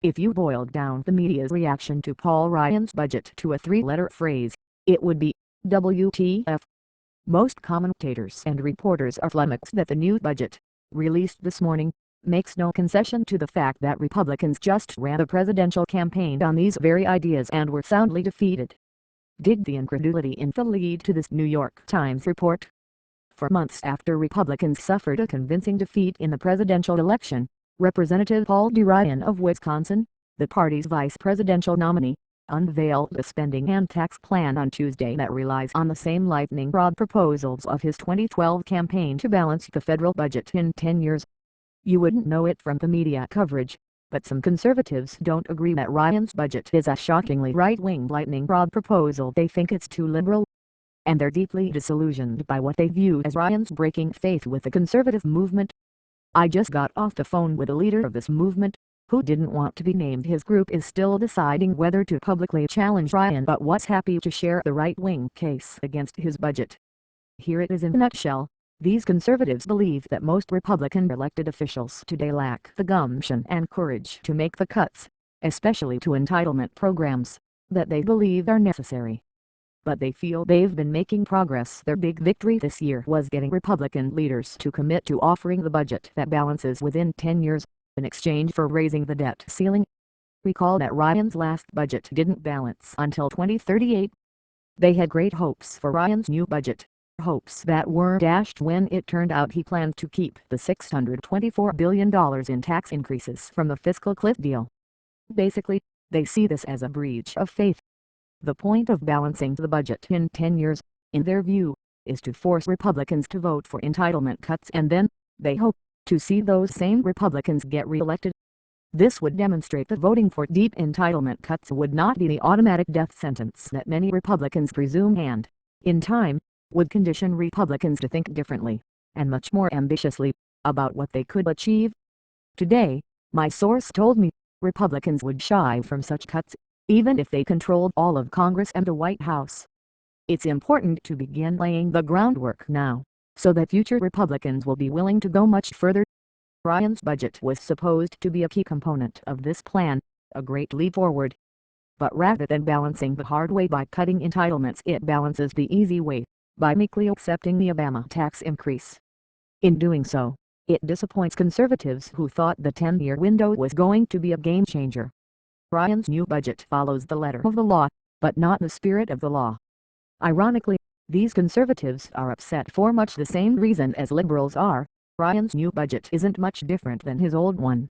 If you boiled down the media's reaction to Paul Ryan's budget to a three-letter phrase, it would be, WTF. Most commentators and reporters are flummoxed that the new budget, released this morning, makes no concession to the fact that Republicans just ran a presidential campaign on these very ideas and were soundly defeated. Dig the incredulity in the lead to this New York Times report. For months after Republicans suffered a convincing defeat in the presidential election, Representative Paul D. Ryan of Wisconsin, the party's vice presidential nominee, unveiled a spending and tax plan on Tuesday that relies on the same lightning rod proposals of his 2012 campaign to balance the federal budget in 10 years. You wouldn't know it from the media coverage, but some conservatives don't agree that Ryan's budget is a shockingly right-wing lightning rod proposal. They think it's too liberal, and they're deeply disillusioned by what they view as Ryan's breaking faith with the conservative movement. I just got off the phone with a leader of this movement, who didn't want to be named. His group is still deciding whether to publicly challenge Ryan but was happy to share the right-wing case against his budget. Here it is in a nutshell. These conservatives believe that most Republican elected officials today lack the gumption and courage to make the cuts, especially to entitlement programs, that they believe are necessary. But they feel they've been making progress. Their big victory this year was getting Republican leaders to commit to offering the budget that balances within 10 years, in exchange for raising the debt ceiling. Recall that Ryan's last budget didn't balance until 2038. They had great hopes for Ryan's new budget, hopes that were dashed when it turned out he planned to keep the $624 billion in tax increases from the fiscal cliff deal. Basically, they see this as a breach of faith. The point of balancing the budget in 10 years, in their view, is to force Republicans to vote for entitlement cuts, and then, they hope, to see those same Republicans get re-elected. This would demonstrate that voting for deep entitlement cuts would not be the automatic death sentence that many Republicans presume and, in time, would condition Republicans to think differently, and much more ambitiously, about what they could achieve. Today, my source told me, Republicans would shy from such cuts, even if they controlled all of Congress and the White House. It's important to begin laying the groundwork now, so that future Republicans will be willing to go much further. Ryan's budget was supposed to be a key component of this plan, a great leap forward. But rather than balancing the hard way by cutting entitlements, it balances the easy way, by meekly accepting the Obama tax increase. In doing so, it disappoints conservatives who thought the 10-year window was going to be a game changer. Ryan's new budget follows the letter of the law, but not the spirit of the law. Ironically, these conservatives are upset for much the same reason as liberals are. Ryan's new budget isn't much different than his old one.